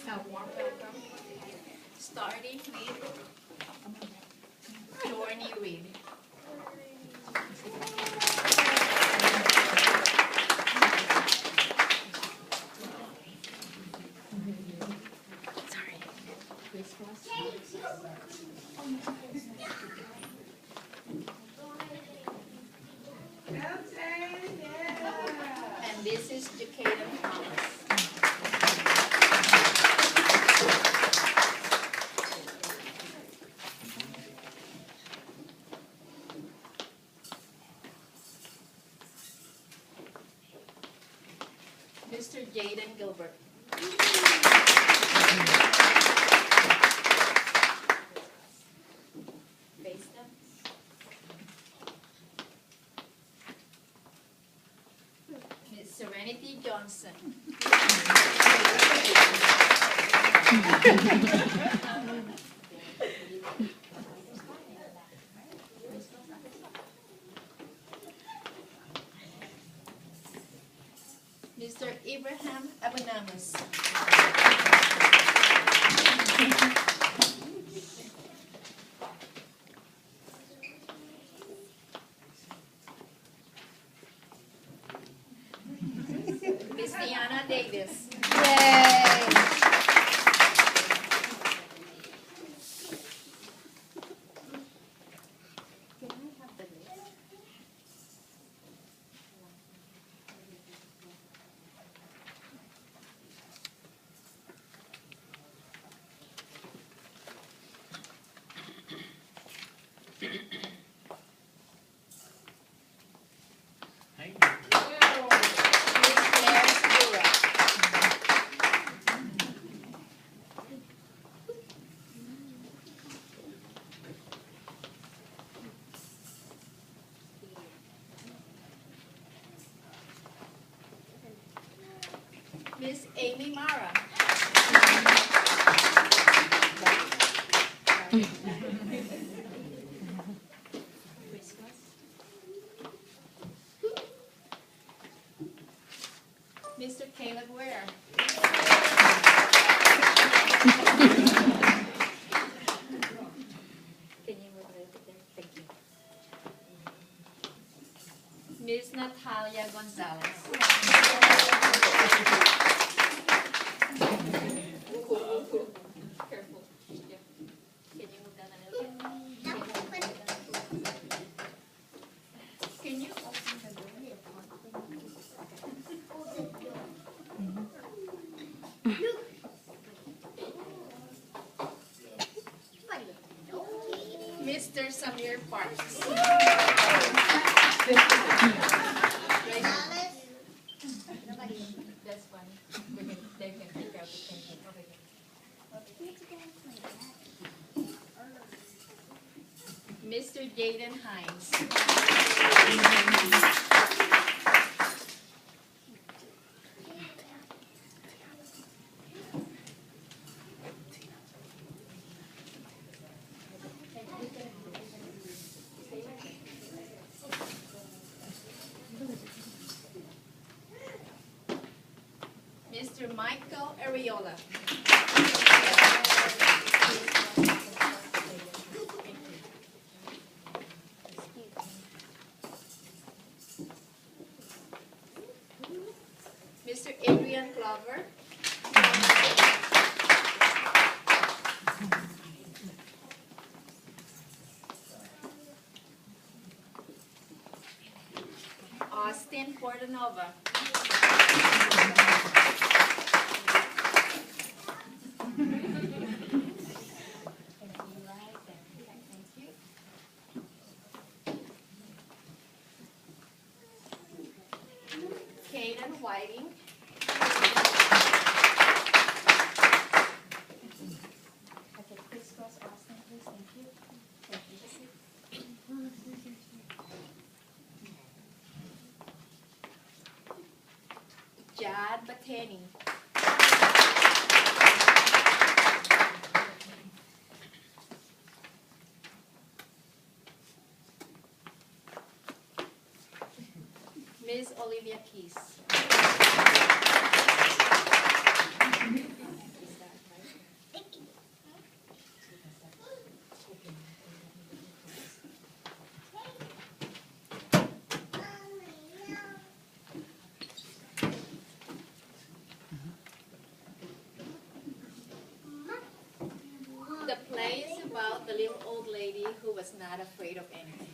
A warm welcome. Starting with Journey Reed. Sorry. And this is Jacaden Thomas. Mr. Jaden Gilbert. Face them. Miss Serenity Johnson. Mr. Abraham Abanamas. Miss Diana Davis. Yay! Miss Claire Segura. Miss Amy Mara. Mr. Caleb Ware. Can you move a little bit there? Thank you. Miss Natalia Gonzalez. Careful. Yeah. Can you move down a little bit? Can you open the door? Mr. Samir Parks. That's fine. They can pick out the thing. Mr. Jaden Hines. Mr. Michael Ariola. Mr. Adrian Glover. Austin Portanova. Caden Whiting. Okay, crisscross Austin, please. Thank you. Jad Bateni. Miss Olivia Keys. was not afraid of anything.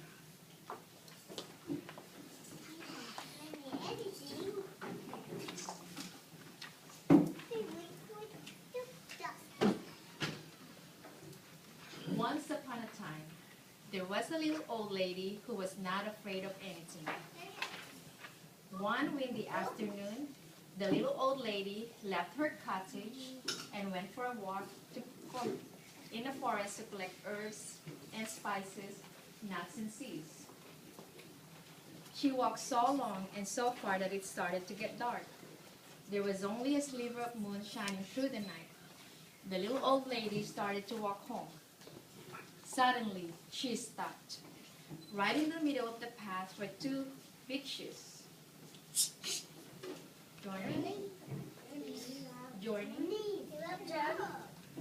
Once upon a time, there was a little old lady who was not afraid of anything. One windy afternoon, the little old lady left her cottage and went for a walk in the forest to collect herbs and spices, nuts and seeds. She walked so long and so far that it started to get dark. There was only a sliver of moon shining through the night. The little old lady started to walk home. Suddenly, she stopped. Right in the middle of the path were two big shoes. Joining.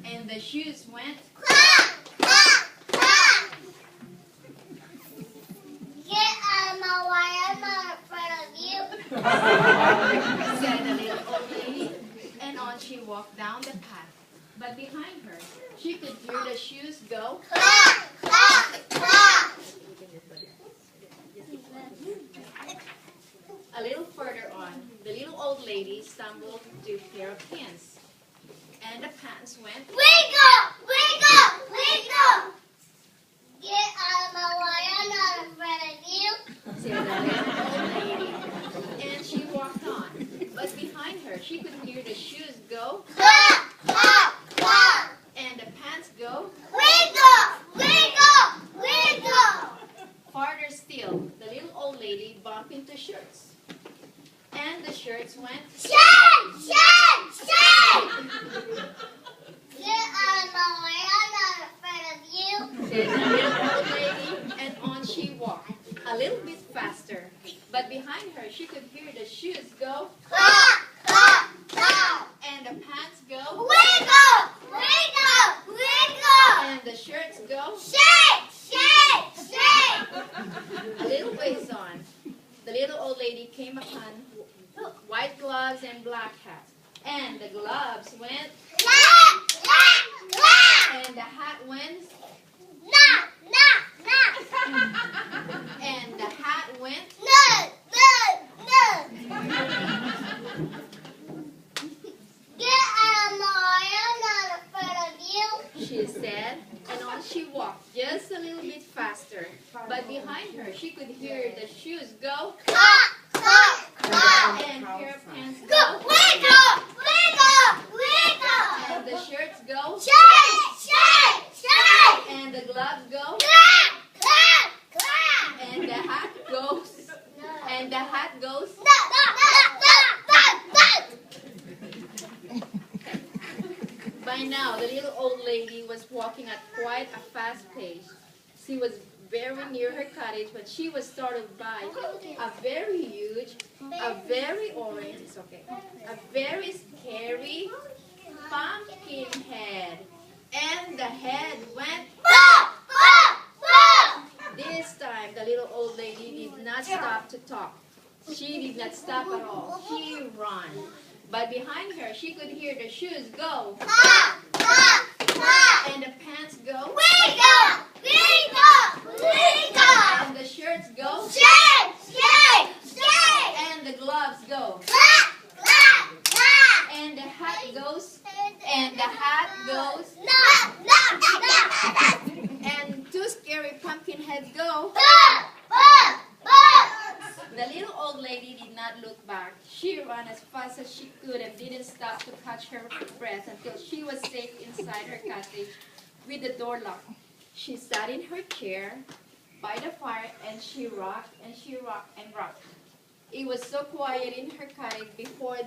And the shoes went. Get out of my way, I'm not afraid of you. Said the little old lady, and on she walked down the path. But behind her, she could hear the shoes go. A little further on, the little old lady stumbled into a pair of pants. And the pants went. Wiggle! Wiggle! Wiggle! Get out of my way, I'm not afraid of you. Said the little old lady. And she walked on. But behind her, she could hear the shoes go. And the pants go. Wiggle! Wiggle! Wiggle! Farther still, the little old lady bumped into shirts. And the shirts went. Shake! Shake! Shake! Get out of my way, I'm not afraid of you. Said the little old lady, and on she walked, a little bit faster. But behind her, she could hear the shoes go. And the pants go. Wiggle! Wiggle! Wiggle! And the shirts go. Shake! Shake! Shake! A little ways on, the little old lady came upon white gloves and black hats. And the gloves went. And the hat went. And the hat went. Get out of my way, I'm not afraid of you. She said, and on she walked just a little bit faster. But behind her, she could hear the shoes go. And pair of pants go. Wiggle! Wiggle! Wiggle! And the shirts go. Shake! Shake! Shake! And the gloves go. Clap! Clap! Clap! And the hat goes. And the hat goes. By now, the little old lady was walking at quite a fast pace. She was very near her cottage when she was startled by a very huge, a very orange, it's okay, a very scary pumpkin head. And the head went. This time, the little old lady did not stop to talk. She did not stop at all. She ran. But behind her, she could hear the shoes go. And the pants go. Wiggle! Wiggle! Wiggle! And the shirts go. Shake! Shake! Shake! And the gloves go. Clap! Clap! Clap! And the hat goes. And the hat goes. And two scary pumpkin heads go. The little old lady did not look back. She ran as fast as she could and didn't stop to catch her breath until she was safe inside her cottage with the door locked. She sat in her chair by the fire and she rocked and she rocked and rocked. It was so quiet in her cottage before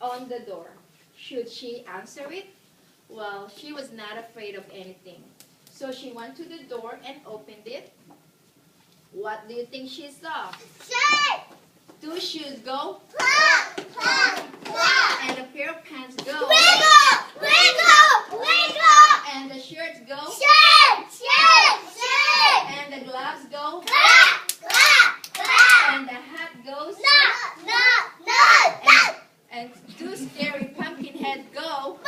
on the door. Should she answer it? Well, she was not afraid of anything. So she went to the door and opened it. What do you think she saw? Shake! Two shoes go. Clap! Clap! Clap! And a pair of pants go. Wiggle! Wiggle! Wiggle! And the shirts go. Shake! Shake! Shake! And the gloves go. Clap! Clap! Clap! And the hat goes. And two scary pumpkin heads go.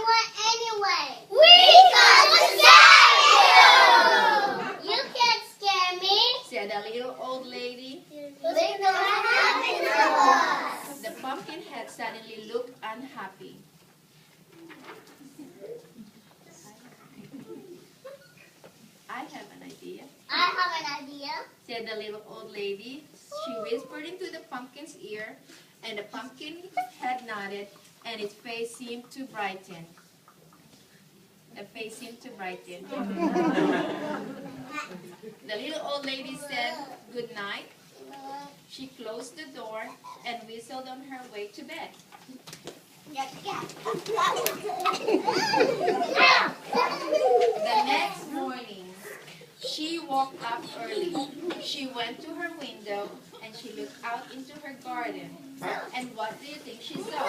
want anyway. We gonna scare you. You can't scare me, said the little old lady. They're not happy to us. The pumpkin head suddenly looked unhappy. I have an idea, I have an idea. said the little old lady. She whispered into the pumpkin's ear, and the pumpkin head nodded, and its face seemed to brighten. The face seemed to brighten. The little old lady said good night. She closed the door and whistled on her way to bed. The next morning, she woke up early. She went to her window and she looked out into her garden. And what do you think she saw?